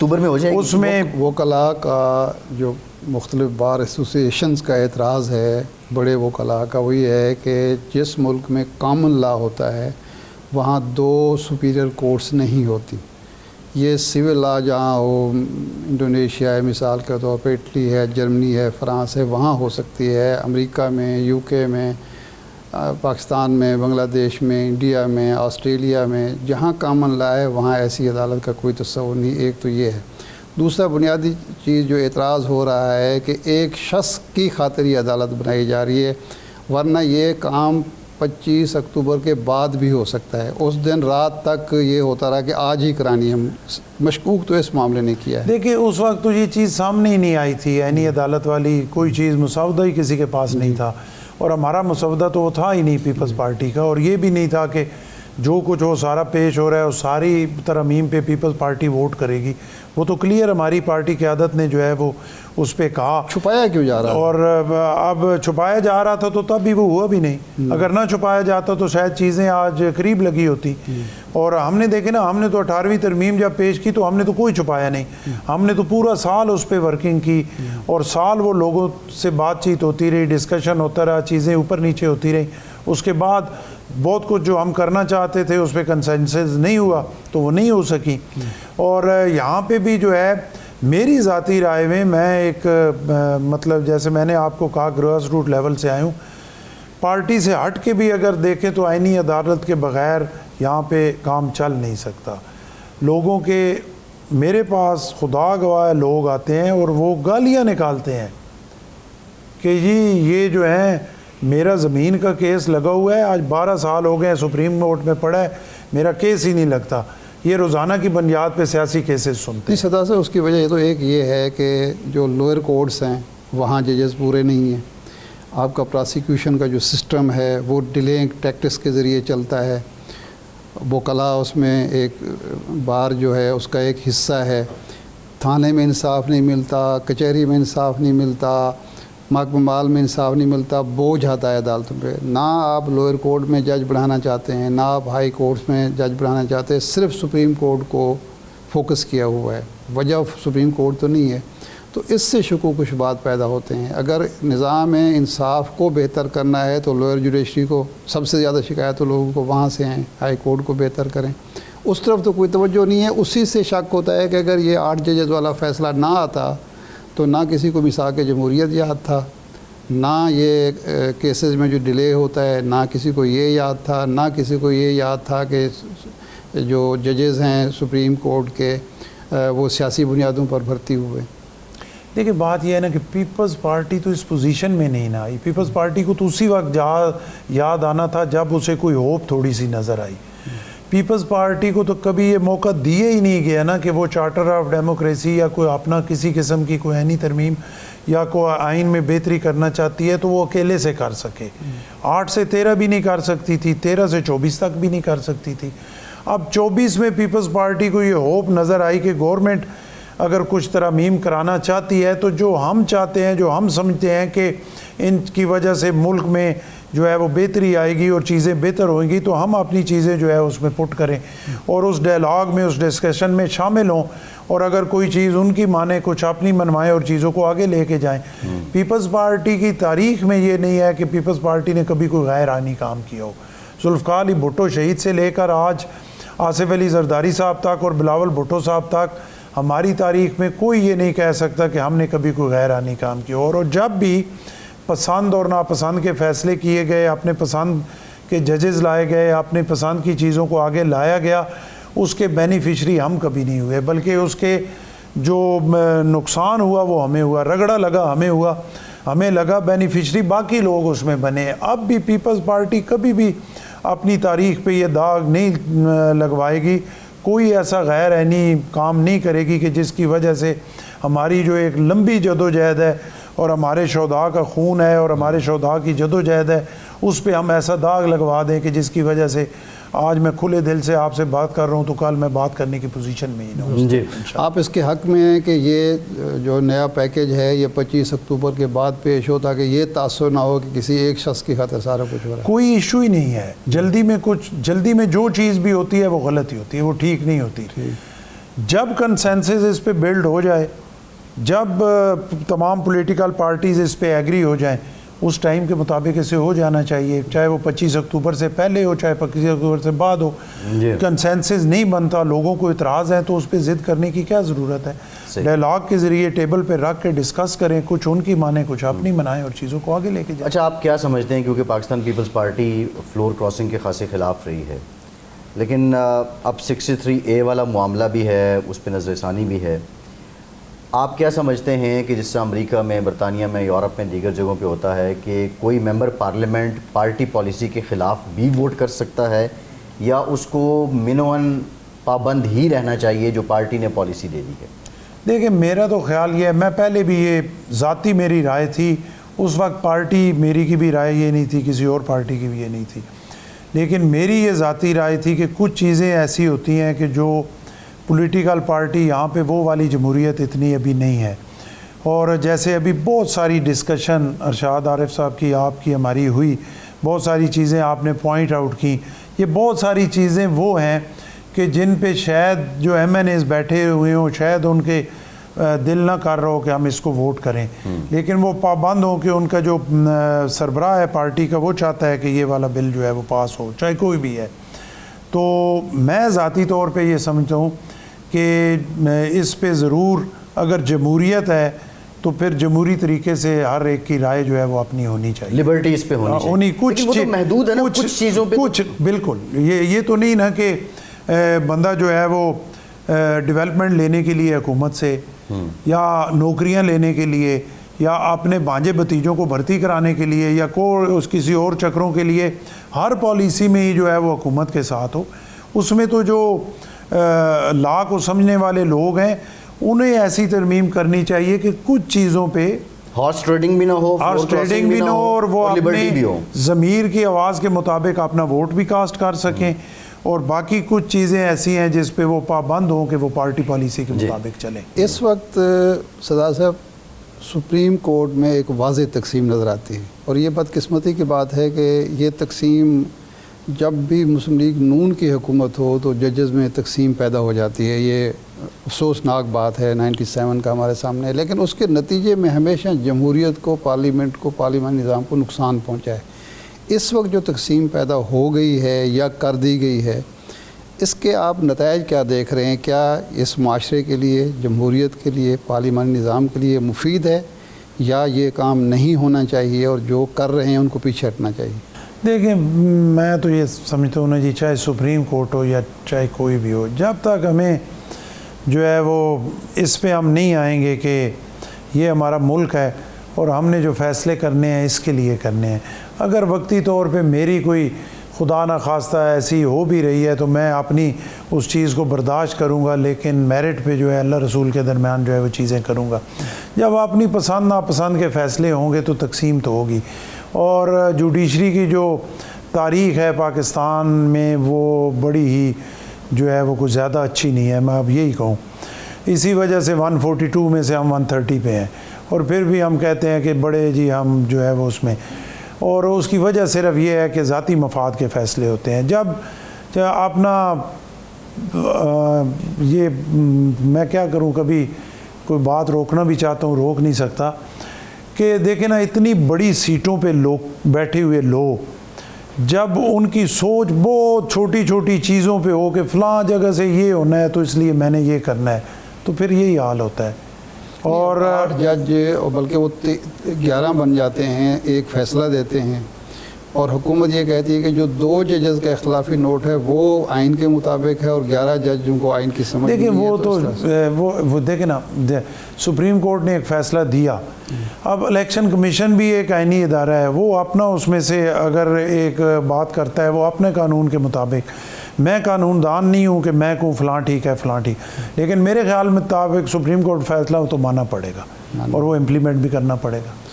اکتوبر میں ہو جائے گی؟ اس میں وکلاء کا جو مختلف بار ایسوسیشنز کا اعتراض ہے بڑے وکلاء کا، وہی ہے کہ جس ملک میں کامن لا ہوتا ہے وہاں 2 سپیریئر کورٹس نہیں ہوتی. یہ سول لا جہاں ہو، انڈونیشیا ہے مثال کے طور پہ، اٹلی ہے، جرمنی ہے، فرانس ہے، وہاں ہو سکتی ہے. امریکہ میں، UK میں، پاکستان میں، بنگلہ دیش میں، انڈیا میں، آسٹریلیا میں، جہاں کامن لا ہے وہاں ایسی عدالت کا کوئی تصور نہیں. ایک تو یہ ہے. دوسرا بنیادی چیز جو اعتراض ہو رہا ہے کہ ایک شخص کی خاطر یہ عدالت بنائی جا رہی ہے، ورنہ یہ کام 25 اکتوبر کے بعد بھی ہو سکتا ہے. اس دن رات تک یہ ہوتا رہا کہ آج ہی کرانی ہے. مشکوک تو اس معاملے نے کیا ہے. دیکھیں اس وقت تو یہ چیز سامنے ہی نہیں آئی تھی، عینی عدالت والی کوئی چیز، مسودہ ہی کسی کے پاس نہیں تھا، اور ہمارا مسودہ تو وہ تھا ہی نہیں پیپلز پارٹی کا، اور یہ بھی نہیں تھا کہ جو کچھ وہ سارا پیش ہو رہا ہے اس ساری ترمیم پہ پیپلز پارٹی ووٹ کرے گی. وہ تو کلیئر ہماری پارٹی قیادت نے جو ہے وہ اس پہ کہا. چھپایا کیوں جا رہا ہے؟ اور اب چھپایا جا رہا تھا تو تب بھی وہ ہوا بھی نہیں. اگر نہ چھپایا جاتا تو شاید چیزیں آج قریب لگی ہوتی. اور ہم نے دیکھے نا، ہم نے تو 18ویں ترمیم جب پیش کی تو ہم نے تو کوئی چھپایا نہیں. ہم نے تو پورا سال اس پہ ورکنگ کی، اور سال وہ لوگوں سے بات چیت ہوتی رہی، ڈسکشن ہوتا رہا، چیزیں اوپر نیچے ہوتی رہی. اس کے بعد بہت کچھ جو ہم کرنا چاہتے تھے اس پہ کنسنسس نہیں ہوا تو وہ نہیں ہو سکی. اور یہاں پہ بھی جو ہے میری ذاتی رائے میں ایک مطلب جیسے میں نے آپ کو کہا گراس روٹ لیول سے آیا ہوں. پارٹی سے ہٹ کے بھی اگر دیکھیں تو آئینی عدالت کے بغیر یہاں پہ کام چل نہیں سکتا. لوگوں کے میرے پاس خدا گواہ لوگ آتے ہیں اور وہ گالیاں نکالتے ہیں کہ جی یہ جو ہیں میرا زمین کا کیس لگا ہوا ہے، آج 12 سال ہو گئے ہیں، سپریم کورٹ میں پڑا ہے، میرا کیس ہی نہیں لگتا. یہ روزانہ کی بنیاد پہ سیاسی کیسز سنتے ہیں. اس سطح سے اس کی وجہ تو ایک یہ ہے کہ جو لوئر کورٹس ہیں وہاں ججز پورے نہیں ہیں. آپ کا پراسیکیوشن کا جو سسٹم ہے وہ ڈیلنگ ٹیکٹس کے ذریعے چلتا ہے. وکلاء اس میں ایک بار جو ہے اس کا ایک حصہ ہے. تھانے میں انصاف نہیں ملتا، کچہری میں انصاف نہیں ملتا، محکمہ مال میں انصاف نہیں ملتا. بوجھ آتا ہے عدالتوں پہ. نہ آپ لوئر کورٹ میں جج بڑھانا چاہتے ہیں، نہ آپ ہائی کورٹس میں جج بڑھانا چاہتے ہیں، صرف سپریم کورٹ کو فوکس کیا ہوا ہے. وجہ سپریم کورٹ تو نہیں ہے. تو اس سے شکوک و شبہات پیدا ہوتے ہیں. اگر نظام انصاف کو بہتر کرنا ہے تو لوئر جوڈیشری کو سب سے زیادہ شکایت لوگوں کو وہاں سے ہیں، ہائی کورٹ کو بہتر کریں. اس طرف تو کوئی توجہ نہیں ہے. اسی سے شک ہوتا ہے کہ اگر یہ 8 ججز والا فیصلہ نہ آتا تو نہ کسی کو میثاق جمہوریت یاد تھا، نہ یہ کیسز میں جو ڈیلے ہوتا ہے، نہ کسی کو یہ یاد تھا، نہ کسی کو یہ یاد تھا کہ جو ججز ہیں سپریم کورٹ کے وہ سیاسی بنیادوں پر بھرتی ہوئے. دیکھیں بات یہ ہے نا کہ پیپلز پارٹی تو اس پوزیشن میں نہیں نہ آئی. پیپلز پارٹی کو تو اسی وقت یاد آنا تھا جب اسے کوئی ہوپ تھوڑی سی نظر آئی. پیپلز پارٹی کو تو کبھی یہ موقع دیے ہی نہیں گیا نا کہ وہ چارٹر آف ڈیموکریسی یا کوئی اپنا کسی قسم کی کوئی عینی ترمیم یا کوئی آئین میں بہتری کرنا چاہتی ہے تو وہ اکیلے سے کر سکے. 8 سے 13 بھی نہیں کر سکتی تھی، 13 سے 24 تک بھی نہیں کر سکتی تھی. اب 24 میں پیپلز پارٹی کو یہ ہوپ نظر آئی کہ گورنمنٹ اگر کچھ ترمیم کرانا چاہتی ہے تو جو ہم چاہتے ہیں، جو ہم سمجھتے ہیں کہ ان کی وجہ سے ملک میں جو ہے وہ بہتری آئے گی اور چیزیں بہتر ہوئیں گی، تو ہم اپنی چیزیں جو ہے اس میں پٹ کریں اور اس ڈائلاگ میں، اس ڈسکشن میں شامل ہوں، اور اگر کوئی چیز ان کی مانے کچھ اپنی منوائیں اور چیزوں کو آگے لے کے جائیں. پیپلز پارٹی کی تاریخ میں یہ نہیں ہے کہ پیپلز پارٹی نے کبھی کوئی غیر آئینی کام کیا ہو. ذوالفقار علی بھٹو شہید سے لے کر آج آصف علی زرداری صاحب تک اور بلاول بھٹو صاحب تک ہماری تاریخ میں کوئی یہ نہیں کہہ سکتا کہ ہم نے کبھی کوئی غیر آئینی کام کیا. اور جب بھی پسند اور ناپسند کے فیصلے کیے گئے، اپنے پسند کے ججز لائے گئے، اپنے پسند کی چیزوں کو آگے لایا گیا، اس کے بینیفیشری ہم کبھی نہیں ہوئے، بلکہ اس کے جو نقصان ہوا وہ ہمیں ہوا، رگڑا لگا ہمیں ہوا، ہمیں لگا بینیفیشری باقی لوگ اس میں بنے. اب بھی پیپلز پارٹی کبھی بھی اپنی تاریخ پہ یہ داغ نہیں لگوائے گی، کوئی ایسا غیر عینی کام نہیں کرے گی کہ جس کی وجہ سے ہماری جو ایک لمبی جدوجہد ہے اور ہمارے شہداء کا خون ہے اور ہمارے شہداء کی جدوجہد ہے اس پہ ہم ایسا داغ لگوا دیں کہ جس کی وجہ سے آج میں کھلے دل سے آپ سے بات کر رہا ہوں تو کل میں بات کرنے کی پوزیشن میں ہی نہ ہوں. جی آپ اس کے حق میں ہیں کہ یہ جو نیا پیکیج ہے یہ 25 اکتوبر کے بعد پیش ہو تاکہ یہ تاثر نہ ہو کہ کسی ایک شخص کی خاطر سارا کچھ ہو رہا ہے. کوئی ایشو ہی نہیں ہے. جلدی میں جو چیز بھی ہوتی ہے وہ غلط ہی ہوتی ہے، وہ ٹھیک نہیں ہوتی. جب کنسنسس اس پہ بلڈ ہو جائے، جب تمام پولیٹیکل پارٹیز اس پہ ایگری ہو جائیں، اس ٹائم کے مطابق اسے ہو جانا چاہیے، چاہے وہ 25 اکتوبر سے پہلے ہو، چاہے 25 اکتوبر سے بعد ہو۔ کنسنسس نہیں بنتا، لوگوں کو اعتراض ہے، تو اس پہ ضد کرنے کی کیا ضرورت ہے؟ ڈائلاگ کے ذریعے ٹیبل پہ رکھ کے ڈسکس کریں، کچھ ان کی مانیں، کچھ اپنی منائیں، اور چیزوں کو آگے لے کے جائیں۔ اچھا، آپ کیا سمجھتے ہیں، کیونکہ پاکستان پیپلز پارٹی فلور کراسنگ کے خاصے خلاف رہی ہے، لیکن اب 63A والا معاملہ بھی ہے، اس پہ نظر ثانی بھی ہے، آپ کیا سمجھتے ہیں کہ جس سے امریکہ میں، برطانیہ میں، یورپ میں، دیگر جگہوں پہ ہوتا ہے کہ کوئی ممبر پارلیمنٹ پارٹی پالیسی کے خلاف بھی ووٹ کر سکتا ہے، یا اس کو منوً پابند ہی رہنا چاہیے جو پارٹی نے پالیسی دے دی ہے؟ دیکھیں، میرا تو خیال یہ ہے، میں پہلے بھی یہ ذاتی میری رائے تھی، اس وقت پارٹی میری کی بھی رائے یہ نہیں تھی، کسی اور پارٹی کی بھی یہ نہیں تھی، لیکن میری یہ ذاتی رائے تھی کہ کچھ چیزیں ایسی ہوتی ہیں کہ جو پولیٹیکل پارٹی، یہاں پہ وہ والی جمہوریت اتنی ابھی نہیں ہے، اور جیسے ابھی بہت ساری ڈسکشن ارشاد عارف صاحب کی، آپ کی، ہماری ہوئی، بہت ساری چیزیں آپ نے پوائنٹ آؤٹ کی، یہ بہت ساری چیزیں وہ ہیں کہ جن پہ شاید جو MNAs بیٹھے ہوئے ہوں، شاید ان کے دل نہ کر رہا ہو کہ ہم اس کو ووٹ کریں، لیکن وہ پابند ہوں کہ ان کا جو سربراہ ہے پارٹی کا، وہ چاہتا ہے کہ یہ والا بل جو ہے وہ پاس ہو، چاہے کوئی بھی ہے۔ تو میں ذاتی طور پہ یہ سمجھتا ہوں کہ اس پہ ضرور اگر جمہوریت ہے تو پھر جمہوری طریقے سے ہر ایک کی رائے جو ہے وہ اپنی ہونی چاہیے، لبرٹی اس پہ ہونی چاہیے، کچھ وہ تو محدود ہے نا، کچھ چیزوں پہ کچھ بالکل، یہ تو نہیں نا کہ بندہ جو ہے وہ ڈیولپمنٹ لینے کے لیے حکومت سے، یا نوکریاں لینے کے لیے، یا اپنے بھانجے بھتیجوں کو بھرتی کرانے کے لیے، یا اس کسی اور چکروں کے لیے ہر پالیسی میں ہی جو ہے وہ حکومت کے ساتھ ہو۔ اس میں تو جو لا کو سمجھنے والے لوگ ہیں، انہیں ایسی ترمیم کرنی چاہیے کہ کچھ چیزوں پہ ہارس ٹریڈنگ بھی نہ ہو، ہارس ٹریڈنگ بھی نہ ہو، اور وہ اپنے ضمیر کی آواز کے مطابق اپنا ووٹ بھی کاسٹ کر سکیں، اور باقی کچھ چیزیں ایسی ہیں جس پہ وہ پابند ہوں کہ وہ پارٹی پالیسی کے مطابق چلیں۔ اس وقت سردار صاحب سپریم کورٹ میں ایک واضح تقسیم نظر آتی ہے، اور یہ بدقسمتی کی بات ہے کہ یہ تقسیم جب بھی مسلم لیگ نون کی حکومت ہو تو ججز میں تقسیم پیدا ہو جاتی ہے، یہ افسوسناک بات ہے، 97 کا ہمارے سامنے ہے، لیکن اس کے نتیجے میں ہمیشہ جمہوریت کو، پارلیمنٹ کو، پارلیمانی نظام کو نقصان پہنچا ہے۔ اس وقت جو تقسیم پیدا ہو گئی ہے یا کر دی گئی ہے، اس کے آپ نتائج کیا دیکھ رہے ہیں؟ کیا اس معاشرے کے لیے، جمہوریت کے لیے، پارلیمانی نظام کے لیے مفید ہے، یا یہ کام نہیں ہونا چاہیے اور جو کر رہے ہیں ان کو پیچھے ہٹنا چاہیے؟ دیکھیں، میں تو یہ سمجھتا ہوں نا جی، چاہے سپریم کورٹ ہو یا چاہے کوئی بھی ہو، جب تک ہمیں جو ہے وہ اس پہ ہم نہیں آئیں گے کہ یہ ہمارا ملک ہے اور ہم نے جو فیصلے کرنے ہیں اس کے لیے کرنے ہیں، اگر وقتی طور پہ میری کوئی خدا نہ خواستہ ایسی ہو بھی رہی ہے تو میں اپنی اس چیز کو برداشت کروں گا، لیکن میرٹ پہ جو ہے اللہ رسول کے درمیان جو ہے وہ چیزیں کروں گا۔ جب اپنی پسند ناپسند کے فیصلے ہوں گے تو تقسیم تو ہوگی، اور جوڈیشری کی جو تاریخ ہے پاکستان میں وہ بڑی ہی جو ہے وہ کچھ زیادہ اچھی نہیں ہے، میں اب یہی کہوں۔ اسی وجہ سے 142 میں سے ہم 130 پہ ہیں، اور پھر بھی ہم کہتے ہیں کہ بڑے جی ہم جو ہے وہ اس میں، اور اس کی وجہ صرف یہ ہے کہ ذاتی مفاد کے فیصلے ہوتے ہیں۔ جب اپنا یہ میں کیا کروں، کبھی کوئی بات روکنا بھی چاہتا ہوں، روک نہیں سکتا، کہ دیکھیں نا، اتنی بڑی سیٹوں پہ لوگ بیٹھے ہوئے لوگ، جب ان کی سوچ بہت چھوٹی چھوٹی چیزوں پہ ہو کہ فلاں جگہ سے یہ ہونا ہے تو اس لیے میں نے یہ کرنا ہے، تو پھر یہی حال ہوتا ہے۔ اور 8 جج، بلکہ وہ 11 بن جاتے ہیں، ایک فیصلہ دیتے ہیں، اور حکومت یہ کہتی ہے کہ جو 2 ججز کا اختلافی نوٹ ہے وہ آئین کے مطابق ہے، اور 11 ججوں کو آئین کی سمجھ دیکھیں، نہیں ہے، وہ تو وہ دیکھیں نا، سپریم کورٹ نے ایک فیصلہ دیا، اب الیکشن کمیشن بھی ایک آئینی ادارہ ہے، وہ اپنا اس میں سے اگر ایک بات کرتا ہے وہ اپنے قانون کے مطابق، میں قانون دان نہیں ہوں کہ میں کہوں فلاں ٹھیک ہے فلاں ٹھیک، لیکن میرے خیال مطابق سپریم کورٹ فیصلہ تو ماننا پڑے گا اور وہ امپلیمنٹ بھی کرنا پڑے گا۔